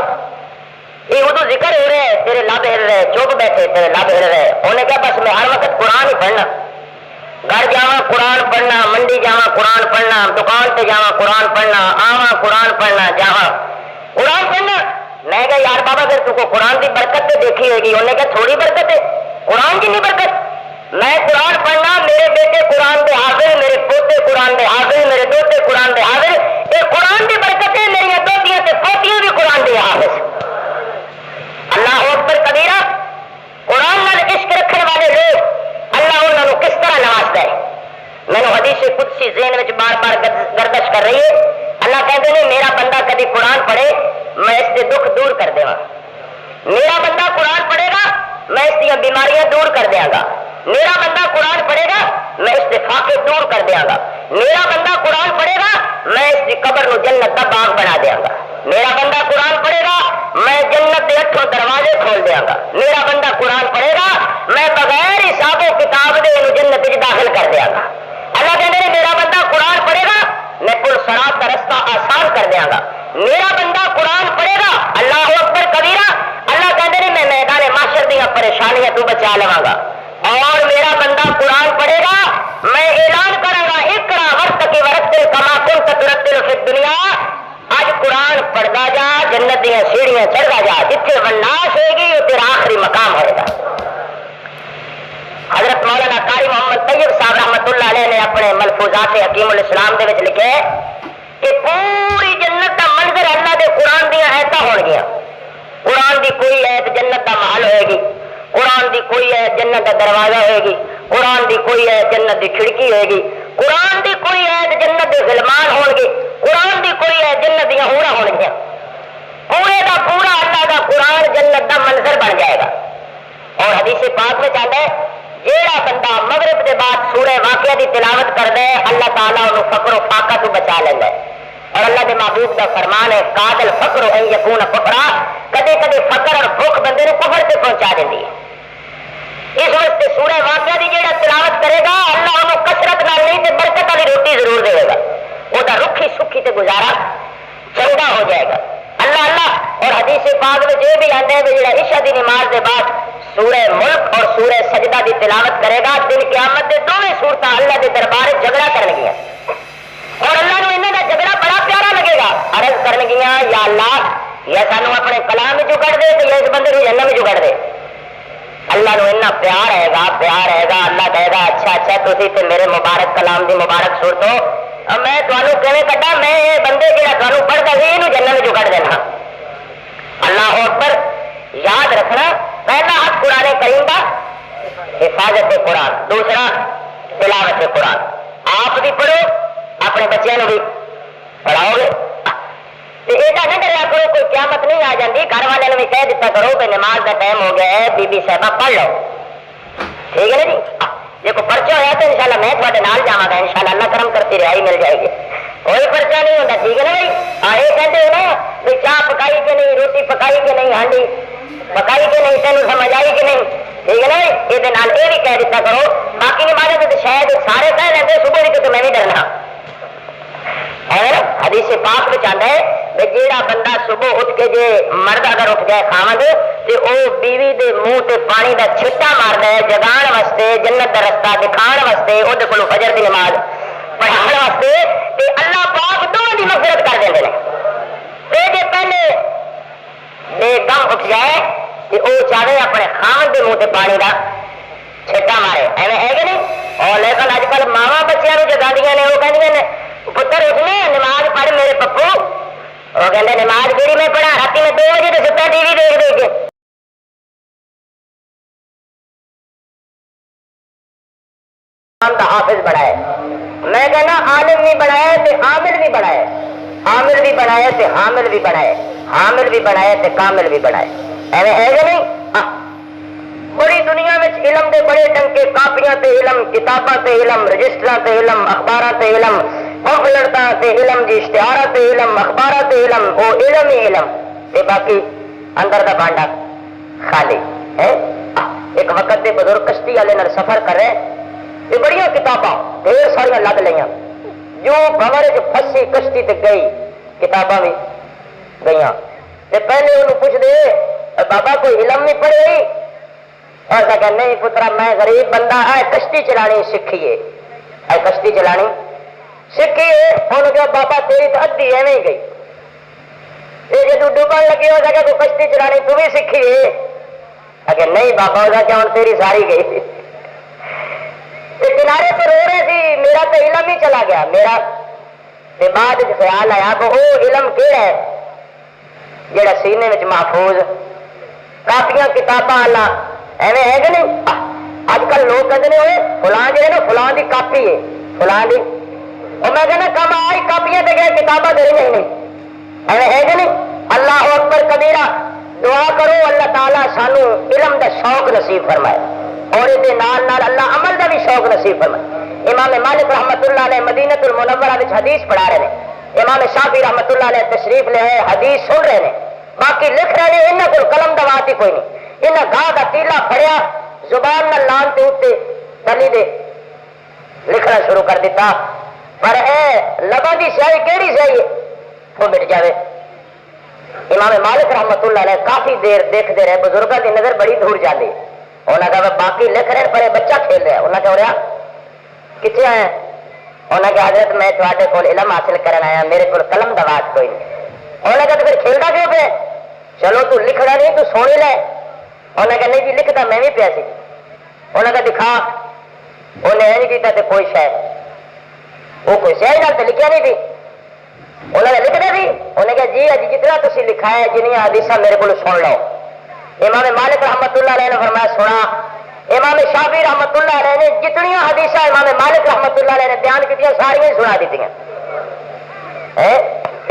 یہ ادو ذکر ہو رہے تیرے لب ہل رہے، چپ بیٹھے تیرے لب ہل رہے، انہیں کہا بس میں ہر وقت قرآن ہی پڑھنا، گھر جاواں قرآن پڑھنا، منڈی جاواں قرآن پڑھنا، دکان تے جاواں قرآن پڑھنا، آواں قرآن پڑھنا، جاواں قرآن پڑھنا۔ میں کہا یار بابا پھر تو کو قرآن کی برکت تو دیکھی ہوئے گی، انہیں کہا تھوڑی برکت ہے، قرآن کی نہیں برکت۔ میں قرآن پڑھنا، میرے بیٹے قرآن دے حافظ، میرے پوتے قرآن دے حافظ، میرے دوتے قرآن دے حافظ، یہ قرآن کی برکت ہے، میری دوتیاں تے پوتیاں بھی قرآن دے حافظ۔ اللہ اکبر کبیرہ۔ قرآن نال عشق رکھنے والے لوگ اللہ انہوں نے کس طرح نوازتا ہے۔ میں نے حدیث قدسی ذہن میں بار بار گردش کر رہی ہے۔ اللہ کہتے ہیں میرا بندہ کبھی قرآن پڑھے میں اس کے دکھ دور کر دے گا، میرا بندہ قرآن پڑھے گا میں اس کی بیماریاں دور کر دیا گا، میرا بندہ قرآن پڑھے گا میں اس کے فاقے دور کر دیا گا، میرا بندہ قرآن پڑھے گا میں اس کی قبر کو جنت کا باغ بنا دیا گا، میرا بندہ قرآن پڑھے گا میں جنت کے 8 دروازے کھول دیا گا، میرا بندہ قرآن پڑھے گا میں بغیر حساب و کتاب دے جنت میں داخل کر دیا گا۔ اللہ کہتے ہیں میرا بندہ قرآن پڑھے گا میں پل صراط کا رستہ آسان کر دیا گا، میرا بندہ قرآن پڑھے گا اللہ اکبر کبیرہ، اللہ کہتے ہیں میں میدان معاشر دیا پریشانیاں تو بچا لواں گا، اور میرا بندہ قرآن پڑھے گا میں اعلان کروں گا اقرا ورتقی ورتل کما کنت ترتل فی الدنیا، آج قرآن پڑھتا جا جنت دیا سیڑھیاں چڑھتا جا، جتنے وناس ہوئے گی وہ تیرا آخری مقام ہوئے گا۔ حضرت مولانا قاری محمد طیب صاحب رحمت اللہ علیہ نے اپنے ملفوظات حکیم الاسلام دے وچ لکھے کہ پوری جنت کا منظر اللہ دے قرآن دیا ایتا ہون گیا، قرآن دی کوئی ایت جنت کا محل ہوئے گی، قرآن دی کوئی ایت جنت کا دروازہ ہوئے گی، قرآن دی کوئی ایت جنت دی کھڑکی ہوئے گی، قرآن دی کوئی ایت جنت دے غلمان ہون گے، قرآن دی کوئی ایت جنت دیا ہورا ہون گیا، پورے دا جنت کا منظر بن جائے گا. اور حدیث پاک میں چاہتا ہے جیڑا بندہ مغرب کے بعد سورہ واقعہ کی تلاوت کرتا ہے اللہ تعالیٰ انہوں فقر و فاقہ تو بچا لینا ہے. اور اللہ کے محبوب کا فرمان ہے قاتل فقر ان یکون کفرا، کدے کدے فقر اور بھوک بندے کو کفر سے پہنچا دیتی ہے. اس واسطے سورہ واقعہ کی جیڑا تلاوت کرے گا اللہ انہوں کثرت نال نہیں تے برکت والی روٹی ضرور دے گا. وہ رکھی سکھی تے گزارا چنگا ہو جائے گا. اللہ اللہ. اور حدیث پاک میں یہ بھی آتا ہے کہ جڑا عشاء دی نماز کے بعد سورہ ملک اور سورہ سجدہ کی تلاوت کرے گا دن قیامت کے دونوں صورتیں اللہ کے دربار جھگڑا کرن گیا اور اللہ نے انہوں کا جھگڑا بڑا پیارا لگے گا. عرض کرن گیا یا اللہ یا سانو اپنے کلام میں جگڑ دے تو یا اس بندے کو جنت میں جگڑ دے. اللہ نو اتنا پیار ہے گا اللہ کہے گا اچھا اچھا تسی تے میرے مبارک کلام دی مبارک صورتوں میں تمہیں کیویں کڈا میں یہ بندے جہاں تمہیں پڑھتا سی یہ جنت میں جگڑ دینا. اللہ اکبر. یاد رکھنا پہلا حق قرآن کریم کا حفاظت قرآن، دوسرا تلاوت قرآن. آپ بھی پڑھو اپنے بچوں بھی پڑھاؤ گے. یہ نہ کریا کرو کوئی قیامت نہیں آ جاتی گھر والے بھی کہہ دیتا کرو کہ نماز کا ٹائم ہو گیا ہے بی بی صاحبہ پڑھ لو. ٹھیک ہے نا جی. جی کوئی پرچہ ہوا تو انشاءاللہ میں تھوڑے نال جاواں گا انشاءاللہ اللہ کرم کرتی رہائی مل جائے گی. کوئی پرچہ نہیں ہوتا. ٹھیک ہے نا بھائی. یہ کہتے ہو نا بھی چاہ پکائی کہ نہیں، روٹی پکائی کہ نہیں، ہانڈی پکائی کہ نہیں، تینوں سمجھ آئی کہ نہیں. ٹھیک ہے نا. یہ بھی کہہ دیتا کرو. باقی نمازیں تو شاید سارے کہہ لیتے صبح کی تو میں بھی ڈرنا. حدیث پاک میں چاہتا ہے کہ جیڑا بندہ صبح اٹھ کے جے مرد اگر اٹھ جائے خامد تو وہ بیوی دے منہ تے پانی دا چھٹا مارتا ہے جگان واسطے، جنت دا رستہ دکھان واسطے، وہ کو فجر دی نماز پڑھان واسطے تے اللہ پاک دونوں دی مغفرت کر دیں. جے پہلے بے کم اٹھ جائے تو وہ چاہے اپنے خامد دے منہ تے پانی دا چھٹا مارے. ایویں ہے کہ نہیں؟ اور لیکن اج کل ماواں بچیاں نوں جگاندیاں نے، وہ کہندیاں نے پتر اٹھنے نماز پڑھ میرے پپو. وہ کہتے نماز کہڑی میں پڑھا رات میں 2 بجے تو ستا ٹی وی دیکھ دیکھ کے. حافظ بنائے میں کہنا عالم بھی بنایا تے عامل بھی بنائے، عامل بھی بنایا تے حامل بھی بنائے، حامل بھی بنائے تے کامل بھی بنائے. ایویں ہے کہ نہیں؟ بڑی دنیا میں علم دے بڑے ٹنکے، کاپیاں تے علم، کتاباں تے علم، رجسٹراں تے علم، اخباراں تے علم، پمفلٹاں تے علم جی، اشتہاراں تے علم، اخباراں تے علم، وہ علم ہی علم تے باقی اندر دا بانڈا خالی ہے. ایک وقت دے بزرگ کشتی والے نال سفر کر رہے تے بڑیاں کتاباں ڈھیر ساریاں لد لیاں، جو بھنور چ پھسی کشتی تے گئی کتاباں بھی گئیاں. تے پہلے انہوں پوچھ دے بابا کوئی علم نہیں پڑھے؟ ایسا کہ نہیں پترا میں غریب بندہ ہے کشتی چلانی سیکھیے، اے کشتی چلانی سیکھیے. انہوں کہا بابا تیری تو ادھی ایویں ہی گئی، یہ جدو ڈوبن لگی ہو سکے تو کشتی چلانی تو بھی سیکھیے. اگر نہیں بابا وہ کہ ہوں تیری ساری گئی. کنارے پر رو رہے تھی میرا تو علم ہی چلا گیا میرا. بعد خیال آیا کہ وہ علم کہڑا ہے جہاں سینے میں محفوظ کافیاں کتاباں والا ایویں ہے کہ نہیں. اج کل لوگ کہتے ہوئے فلان جو ہے نا فلان کی کاپی ہے فلان کی، اور میں کہنا کم آئی کاپیاں دے گئے کتاباں دے رہی نہیں. ایویں ہے کہ نہیں. اللہ اکبر کبیرہ. دعا کرو اللہ تعالیٰ سانو علم دا شوق نصیب فرمائے اور یہ نال نال اللہ عمل دا بھی شوق نصیب فرمائے. امام مالک رحمت اللہ علیہ مدینۃ المنورہ وچ حدیث پڑھا رہے ہیں. امام شافعی رحمت اللہ علیہ تشریف لے آئے حدیث سن رہے ہیں، باقی لکھ رہے ہیں. انہاں کول قلم دا وات ہی کوئی نہیں. انہاں گاہ دا تیلا پھڑیا زبان نال لان تے اوتے تلی دے لکھنا شروع کر دیتا. پر اے لبا دی سیاہی کیڑی سیاہی ہے وہ مٹ جاوے. امام مالک رحمت اللہ علیہ کافی دیر دیکھتے رہے، بزرگوں کی نظر بڑی دور جاتی. انہوں نے کہا باقی لکھ رہے پر بچہ کھیل رہا ہے. انہوں نے کہا رہا کتنے آئے؟ انہوں نے کہا حضرت میں تے کول علم حاصل کرنا آیا، میرے کو قلم دواز کوئی نہیں. انہوں نے کہا تو پھر کھیلتا کیوں پہ؟ چلو تو لکھنا نہیں تو سونی لے. انہوں نے کہا نہیں جی لکھتا میں بھی پیا سی. انہوں نے کہا دکھا. انہیں نہیں کیتا تے کوئی شاید وہ کوئی شاید نال تو لکھیا نہیں تھی. انہوں نے لکھنا تھی. انہوں نے کہا جی اج جتنا تھی لکھا ہے جنیاں حدیث میرے کو سن لو. امام مالک رحمت اللہ علیہ نے فرمایا سنا. امام شافعی رحمت اللہ علیہ نے جتنی حدیث امام مالک رحمت اللہ علیہ نے بیان کی ساری سنا دیتی ہیں.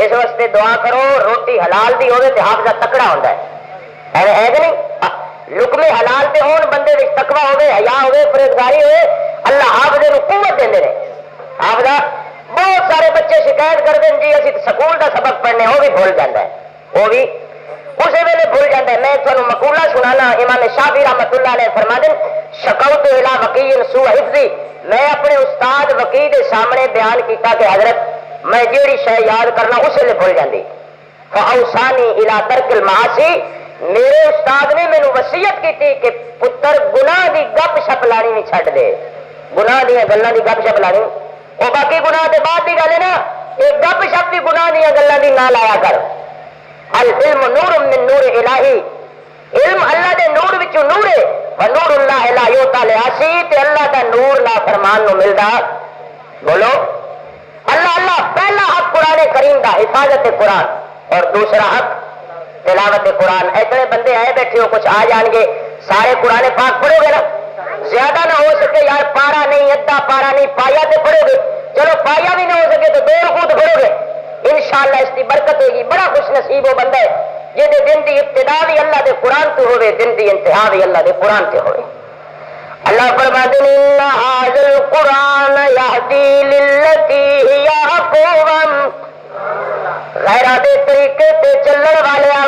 اس واسطے دعا کرو روٹی حلال دی ہوگی تو حافظہ تکڑا ہوتا ہے. ہے کہ نہیں؟ لقمے حلال تے ہون، بندے وچ تقوی ہوے، حیا ہوے، پرہیزگاری ہوے، اللہ حافظ نو قوت دیندے نے۔ حافظ بہت سارے بچے شکایت کرتے ہیں جی اسی سکول دا سبق پڑھنے، وہ بھی بھول جاتا ہے، وہ بھی اسی ویلے بھول جاتا ہے۔ میں تھانوں مقولہ سنانا، امام شافعی رحمۃ اللہ علیہ فرما دیں شکوت الی وکیع سوء حفظی، میں اپنے استاد وکیع دے سامنے بیان کیتا کہ حضرت میں جیڑی شے یاد کرنا اسی لیے بھول جاندی، فاوصانی الی ترک المعاصی، میرے استاد نے مینوں وصیت کی تھی کہ پتر گناہ دی گپ شپ لانی نہیں چھڈ دے، گناہ دی گلاں دی گپ شپ لانی، وہ باقی گناہ دے بعد دی گل ہے نا، ایک گپ شپ دی گناہ دی گلاں دی نہ لایا کر۔ العلم نور من نور الہی، علم اللہ دے نور وچوں نور ہے، ونور اللہ لا یؤتی لعاصی، تے اللہ دا نور نافرمان نو ملدا۔ بولو اللہ اللہ، پہلا حق قرآن کریم دا حفاظت قرآن، اور دوسرا حق تلاوت قرآن۔ ایسے بندے آئے بیٹھے ہو، کچھ آ جان گے، سارے قرآن پاک پڑھو گے نا؟ زیادہ نہ ہو سکے یار، پارا نہیں، ادھا پارا نہیں، پایا تے پڑھو گے، چلو پایا بھی نہ ہو سکے تو 2 رکوع پڑھو گے، انشاءاللہ اس کی برکت ہوگی۔ بڑا خوش نصیب وہ بندہ ہے جہدے دن دی ابتدا بھی اللہ دے قرآن سے ہوئے، دن دی انتہا بھی اللہ دے قرآن سے ہوئے۔ اللہ فرماتے ہیں ان ھذا القرآن یہدی للتی ہی اقوم، غیرہ دے طریقے تے چلن والیاں،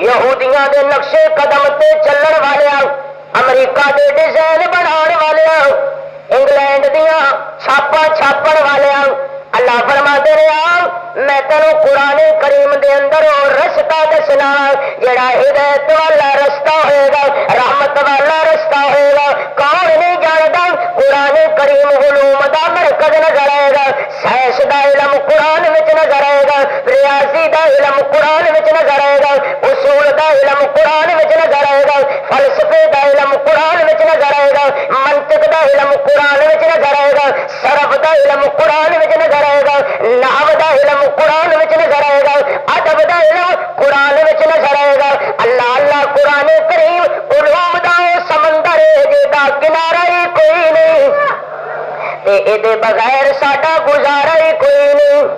یہودیاں دے نقشے قدم تے چلن والیاں، امریکہ دے ڈیزائن بنانے والیاں، انگلینڈ دیاں چھاپا چھاپن والیاں، اللہ فرماتے ہیں میں تینوں قرآن کریم دے اندر وہ رستہ دسنا جڑا ہدایت والا رستہ ہوئے گا، رحمت والا رستہ ہوئے گا۔ کون نہیں جانتا قرآن کریم علوم دا مرکز نظر آئے گا، سائنس دا علم قرآن وچ نظر آئے گا، ریاضی دا علم قرآن وچ نظر آئے گا، اصول دا علم قرآن وچ نظر آئے گا، فلسفے دا علم قرآن وچ نظر آئے گا، منطق دا علم قرآن وچ نظر آئے گا، صرف دا علم قرآن وچ نظر آئے گا، نحو دا علم قرآن وچ نظر آئے گا، ادب دا علم قرآن وچ نظر آئے گا۔ اللہ اللہ قرآن کریم علوم دا سمندر ہے جہدا کنارہ ہی کوئی نہیں، تے اے بغیر ساڈا گزارا ہی کوئی نہیں۔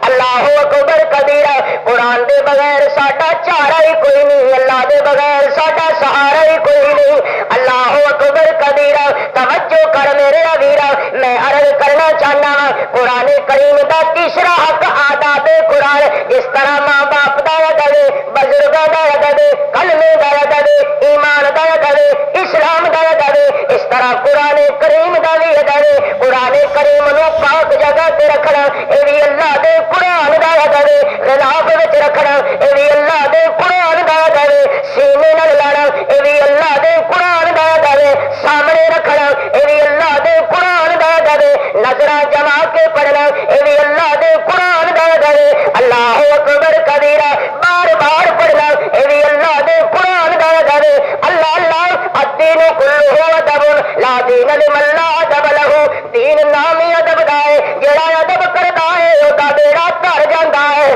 اللہ اکبر کبیرہ، قرآن دے بغیر ساڈا چارہ ہی کوئی نہیں، اللہ دے بغیر ساڈا سہارا ہی کوئی نہیں۔ اللہ اکبر کبیرہ، توجہ کر میرے ویرا، میں عرض کرنا چاہنا وا قرآن کریم دا تیسرا حق آداب قرآن، جس طرح ماں باپ دا ادب، بزرگاں دا ادب، کلمے دا ادب، ایمان دا ادب، اسلام دا ادب، اس طرح قرآن کریم دا بھی ادب۔ قرآن کریم نو پاک جگہ تے رکھنا اے بھی اللہ دے قرآن دا ادب، غلاف وچ رکھنا اے بھی اللہ دے قرآن دا ادب، سینے نال لانا اے بھی اللہ دے قرآن دا ادب، سامنے رکھنا اے بھی اللہ دے قرآن دا ادب، نظراں جما کے پڑھنا اے بھی اللہ دے قرآن دا ادب۔ اللہ اکبر کبیرہ، بار بار پڑھنا اے بھی اللہ دے قرآن دا ادب۔ اللہ اللہ، الدین کلہ ادب لا دین لمن لا ادب لہ، دین نام ادب دا ہے، جڑا ادب کردا ہے او دا بیڑا تر جاندا ہے۔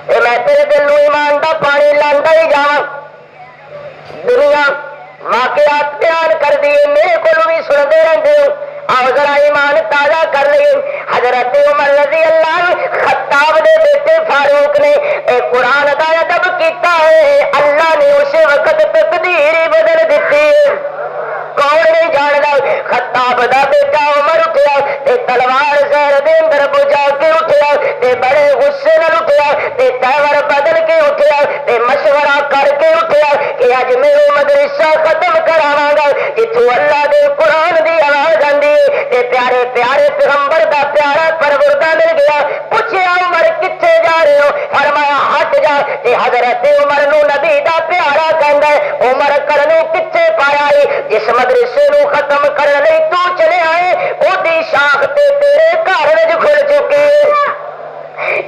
اے میں تیرے دل نوں ایمان دا پانی لاندا ہی جاواں، دنیا واقعات بیان کر دیے، میرے کو بھی سنتے رہتے ہو، آؤ ذرا ایمان تازہ کر لیے۔ حضرت عمر رضی اللہ عنہ خطاب دے بیٹے فاروق نے اے قرآن دا ادب کیتا ہے، اللہ نے اسی وقت تقدیر بدل دیتی ہے۔ کون نہیں جاندا خطاب دا بیٹا عمر اٹھیا تے تلوار زہر دے اندر بجا کے اٹھیا تے بڑے غصے نال اٹھیا تے تیور بدل کے اٹھیا تے مشورہ کر کے اٹھیا کہ اج میں مدرسہ ختم کراواں گا جتھوں اللہ دے قرآن دی آواز آندی تے پیارے پیارے پیغمبر دا پیارا پروردہ مل گیا۔ پوچھیا عمر کتھے جا رہے ہو؟ فرمایا ہٹ جا۔ تے حضرت عمر نو نبی دا پیارا کہندا ہے عمر کرنوں کتھے پایا ہے؟ جس مدرسے نو ختم کرن لئی تو چلے آئے او دی شاخ تے تیرے گھر وچ کھل چکی ہے۔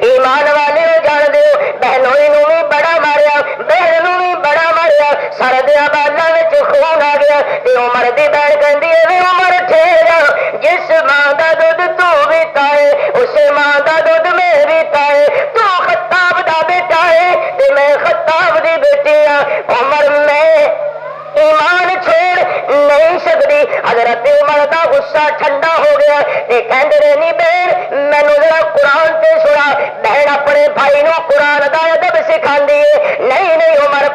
ایمان والے جان دیو، بہنوئی نو بھی بڑا ماریا، بہن نو بھی بڑا ماریا، سر دیا بالاں وچ خون آ گیا تے عمر دی بہن کہندی ہے وی عمر ٹھہر جا، جس ماں دا دودھ تو پیتا ہے اسے ماں دا دودھ میں پیتا ہے، تو خطاب دا بیٹا ہے تے میں خطاب دی بیٹی ہاں۔ عمر میں ایمان چھوڑ نہیں سکتی۔ حضرت عمر دا غصہ ٹھنڈا ہو گیا تے کہندے نے نہیں بہن مینوں ذرا قرآن تے سنا۔ بہن اپنے بھائی نو قرآن دا ادب سکھاندی ہے۔ نہیں نہیں عمر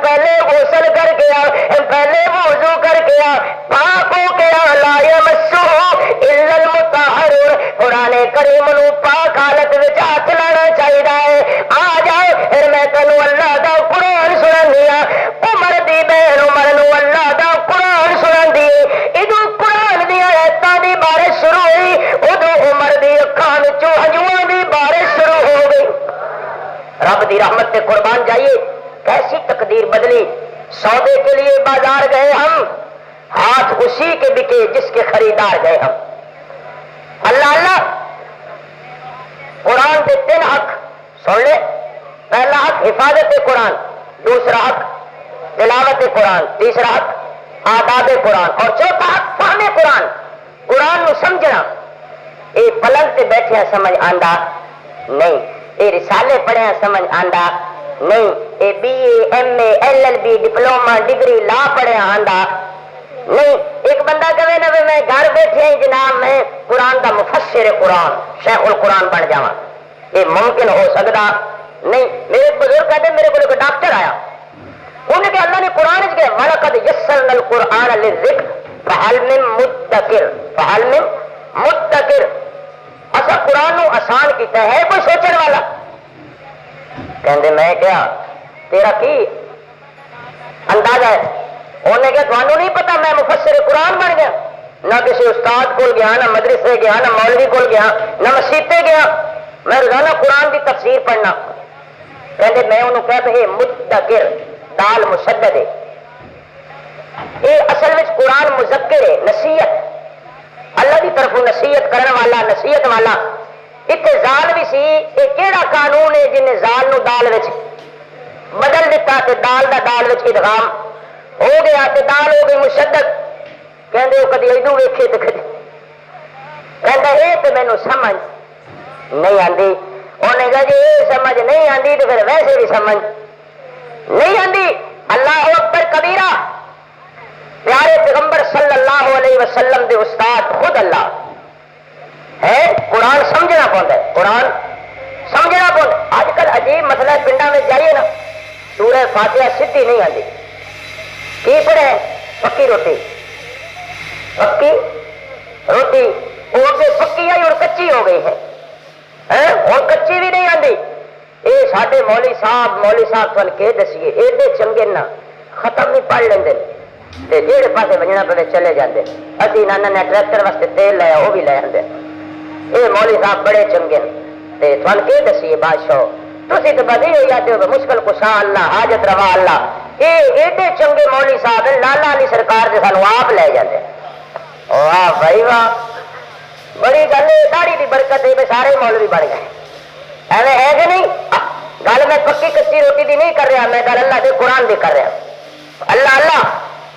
کیسی تقدیر بدلی. سودے کے لیے بازار گئے ہم, ہاتھ اسی کے بکے جس کے خریدار گئے ہم. اللہ اللہ. قرآن کے 3 حق سن لے. پہلا حق حفاظت قرآن, دوسرا حق تلاوت قرآن, تیسرا حق آداب قرآن, اور چوتھا حق فہم قرآن. قرآن نو سمجھنا. یہ پلنگ تے بیٹھے سمجھ آندا نہیں, یہ رسالے پڑھیا سمجھ آندا نہیں, یہ B A M A L L B diploma degree law پڑھیا آندا نہیں. ایک بندہ کہے نا میں گھر بیٹھے ہی جناب میں قرآن کا مفسر قرآن شیخ القرآن بن جاواں, یہ ممکن ہو سکتا نہیں. میرے بزرگ کہتے میرے کو ایک ڈاکٹر آیا, انہیں کہ اللہ نے قرآن کے وَلَقَدْ يَسَّرْنَا الْقُرْآنَ لِلذِّكْرِ فَهَلْ مِن مُدَّكِرٍ فَهَلْ مِن مُدَّكِرٍ. اصا قرآن نو آسان کیتا ہے کوئی سوچنے والا؟ کہندے میں کیا تیرا کی اندازہ ہے؟ انہیں کہا تمہیں نہیں پتا میں مفسر قرآن بن گیا؟ نہ کسی استاد کو گیا, نہ مدرسے گیا, نہ مولوی کو گیا, نہ مسیطے گیا, میں روزانہ قرآن کی تفسیر پڑھنا. کہندے میں انہوں کہتا ہے مدکر دال مشدد ہے, یہ اصل میں قرآن مذکر ہے, نصیحت اللہ کی طرف نصیحت کرنے والا, نصیحت والا. اتنے زال بھی سی, یہ کیڑا قانون ہے جن زال نو دال وچ بدل دیتا تے دال دا دال وچ ادغام ہو گیا تے دال ہو گئی مشدد. کہندے وہ کدی ادو ویکھے تے کدی کہندا اے تے مینوں سمجھ نہیں آندی. انہیں کہا جی یہ سمجھ نہیں آندی تو پھر ویسے بھی سمجھ نہیں آندی. اللہ اکبر کبیرہ. پیارے پیغمبر صلی اللہ علیہ وسلم دے استاد خود اللہ ہے. قرآن سمجھنا پڑتا ہے, قرآن سمجھنا پڑتا. آج کل عجیب مسئلہ ہے, پنڈا میں جائیے نا سورہ فاتحہ سیدھی نہیں آتی. کی پڑھے پکی روٹی, پکی روٹی وہ پکی آئی اور کچی ہو گئی ہے, اور کچی بھی نہیں آتی. یہ سارے مولوی صاحب تھن کے دسیے ایڈے چنگے نہ ختم نہیں پڑھ لیں جہے پاسے بجنا پہ چلے جاتے. ابھی نانا نے ٹریکٹر واسطے تیل لایا وہ بھی لے آتے. یہ مولوی صاحب بڑے چنگے تھن کے دسیے بادشاہ تھی تو بدی ہو جاتے ہو مشکل کشا اللہ حاجت روا اللہ. یہ ایڈے چنگے مولوی صاحب لالا علی سرکار سے سانو آپ لے جاتے. واہ بھائی واہ, بڑی گل ہے. داڑھی کی برکت ہے سارے مولوی بن گئے. ایویں ہے کہ نہیں؟ گل میں پکی کچی روٹی دی نہیں کر رہا, میں گل اللہ کے قرآن دی کر رہا. اللہ اللہ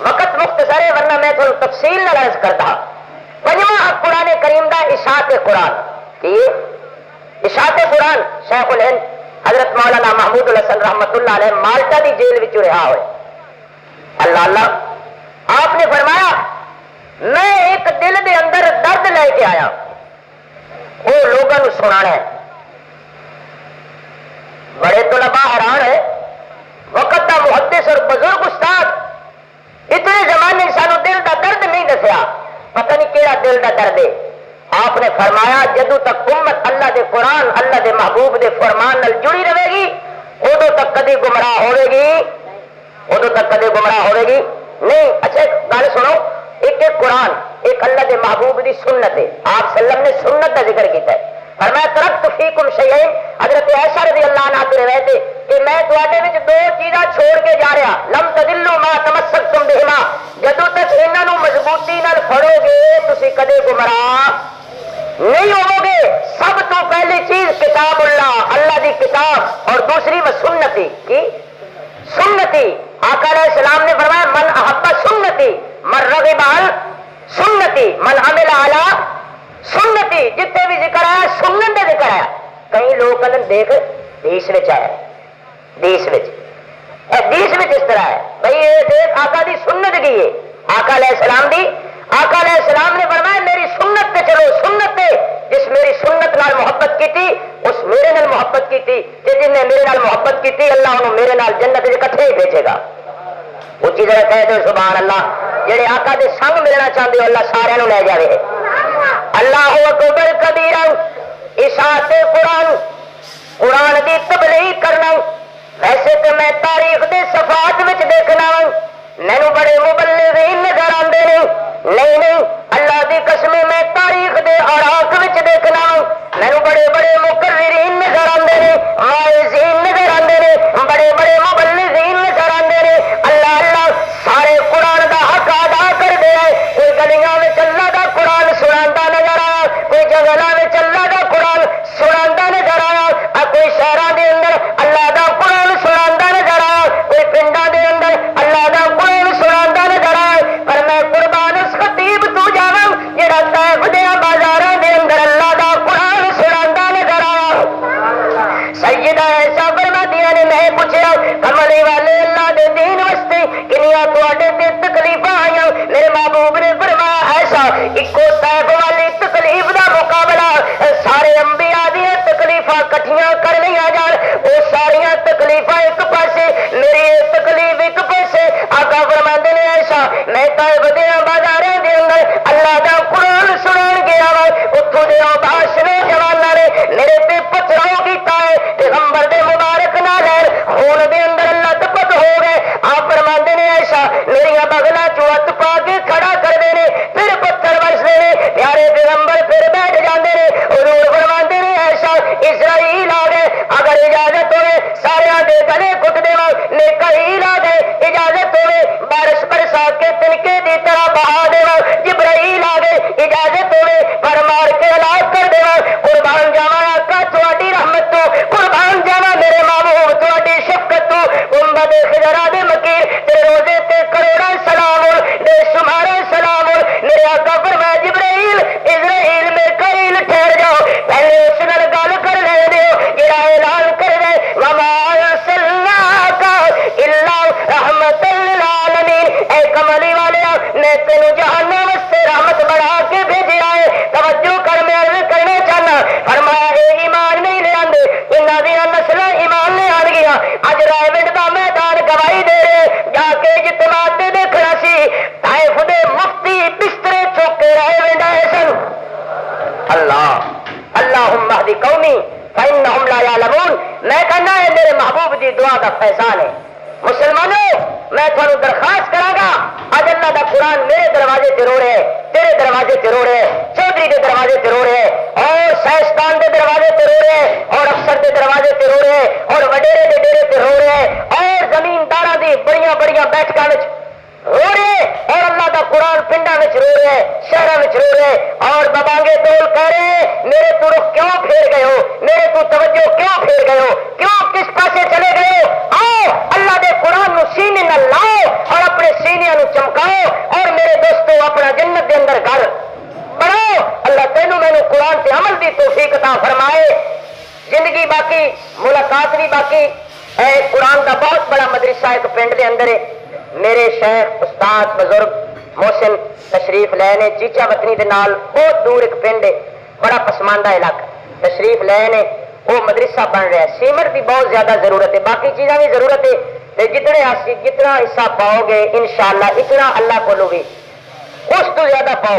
وقت مختصر ہے ورنہ میں تھوڑا تفصیل نہ عرض کرتا. پنجواں قرآن کریم دا اشاعت قرآن. کہ اشاعت قرآن شیخ الہند حضرت مولانا محمود الحسن رحمت اللہ علیہ مالٹا دی جیل وچ رہا ہوئے. اللہ اللہ آپ نے فرمایا میں ایک دل دے اندر درد لے کے آیا, وہ لوگوں سنانا ہے. بڑے طلباء حیران ہے, وقت دا محدث اور بزرگ استاد اتنے زمانے سانو دل دا درد نہیں دسیا, پتہ نہیں کیڑا دل دا درد ہے. آپ نے فرمایا جدو تک امت اللہ دے قرآن اللہ دے محبوب دے فرمان نال جڑی رہے گی ادو تک کدی گمراہ ہوے گی, ادو تک کدی گمراہ ہوے گی نہیں. اچھا گل سنو, ایک قرآن ایک اللہ دے محبوب دی سنت ہے. آپ صلی اللہ علیہ وسلم نے سنت کا ذکر کیتا ہے. فرمایا ترکت فیکم شیئین, حضرت عائشہ رضی اللہ عنہا تے روایت ہے کہ میں تواڈے وچ 2 چیزاں چھوڑ کے جا رہا, لم تضلوا ما تمسکتم بہما, جدوں تک انہاں نوں مضبوطی نال پھڑو گے تسی کدے گمراہ نہیں ہوو گے. سب تو پہلی چیز کتاب اللہ, اللہ دی کتاب, اور دوسری وہ سنتی. کی سنتی آقا علیہ السلام نے فرمایا من احب سنتی من رغب عن سنتی من عمل علی سنتی. جتنے بھی ذکر آیا سنت کا ذکر آیا. کئی لوگ کہتے دیکھ دیس میں آیا, دیس میں اس طرح ہے بھائی یہ دیکھ آقا دی سنت کی ہے, آقا علیہ السلام دی. آقا علیہ السلام نے فرمایا میری سنت تے چلو, سنت تے جس میری سنت نال محبت کی تھی اس میرے نال محبت کی تھی, جن نے میرے نال محبت کی تھی اللہ انہوں میرے نال جنت کے کٹھے ہی بھیجے گا. اچھی طرح کہہ دو سبحان اللہ. جڑے آقا دے سنگ ملنا چاہتے ہو اللہ سارے لے جائے. اللہ اکبر کبیرہ. اشاعت قرآن, قرآن دی تبلیغ کرنا. ویسے تو میں تاریخ دے صفحات وچ دیکھنا مینوں بڑے مبلغین نظر آندے نہیں, اللہ دی قسم میں تاریخ دے اوراق وچ دیکھنا مینوں بڑے بڑے مقررین نظر آندے نے, واعظین نظر آندے نے, بڑے بڑے مبلغین بغلا چوت پا کے کھڑا کرتے ہیں، پھر پتھر برستے ہیں، پیارے پیغمبر پھر بیٹھ جاتے ہیں، حضور فرماتے ہیں ایسا اسرائیل آ گئے، اگر اجازت ہوئے سارے دے گلے کٹ دے میکائیل آ گئے، اجازت ہوئے بارش برسا کے تنکے دی طرح بہا دے جبرائیل آ گئے، اجازت ہوئے پر مار کے ہلاک کر دے قربان جاوا آقا تہاڈی رحمت تو، قربان جاوا میرے محبوب تہاڈی شفقت تو، امت خضرا دے مکیر تیرے روزے تے کروڑاں سلام بے شمار سلام میرے آقا فرمایا جبرائیل اسرائیل میکائیل ٹھہر جاؤ، پہلے اس نال گل کر لے دیو جڑا اعلان کر دے وما ارسلناک الا رحمت للعالمین، اے کملی والے نے تینوں جہنم سے رحمت بنا کے بھیجا ہے۔ توجہ کر میں عرض کرنا چاہنا، فرمایا اے ایمان نہیں لے آندے انہاں دی نسل ایمان لے آن گیا، اج رائے ونڈ دا میدان گواہی دے رہے، جا کے اجتماع تے دیکھنا سی طائف دے مفتی بسترے چوک کے رائے ونڈ آئے سن۔ اللہ اللہم اہدی قومی فانہم لا یعلمون، میں کہنا ہے میرے محبوب دی دعا دا فیضان ہے۔ مسلمانوں میں تھانوں درخواست کراں گا، اج اللہ دا قرآن میرے دروازے تے رو رہے ہے، تیرے دروازے تے رو رہے ہے، چودھری دے دروازے تے رو رہے ہے، اور سائنسدان دے دروازے تے رو رہے ہے، اور افسر دے دروازے تے رو رہے ہے، اور وڈیرے دے ڈیرے تے رو رہے ہے، اور زمینداراں دی بڑیاں بڑیاں بیٹھکاں وچ رو رہے ہیں، اور اللہ دا قرآن پنڈا میں رو رہے ہیں، شہروں میں رو رہے ہیں، اور ببانگے ٹول کہہ رہے ہیں میرے تو رخ کیوں پھیر گئے ہو، میرے تو توجہ کیوں پھیر گئے ہو، کیوں کس پاسے چلے گئے ہو؟ آؤ اللہ دے قرآن نو سینے نہ لاؤ اور اپنے سینیاں نو چمکاؤ، اور میرے دوستو اپنا جنت دے اندر گھر بڑھاؤ۔ اللہ تینوں مینوں قرآن تے عمل دی توفیق عطا فرمائے۔ زندگی باقی، ملاقات بھی باقی۔ اے قرآن دا بہت بڑا مدرسہ ایک پنڈ دے اندر ہے، میرے شیخ استاد بزرگ محسن تشریف لے نے چیچا وطنی دے نال بہت دور ایک پنڈ ہے، بڑا پسماندہ علاقہ، تشریف لے نے، وہ مدرسہ بن رہا ہے، سیمنٹ کی بہت زیادہ ضرورت ہے، باقی چیزاں بھی ضرورت ہے، جتنا حصہ پاؤ گے انشاءاللہ اتنا اللہ کو بھی اس تو زیادہ پاؤ۔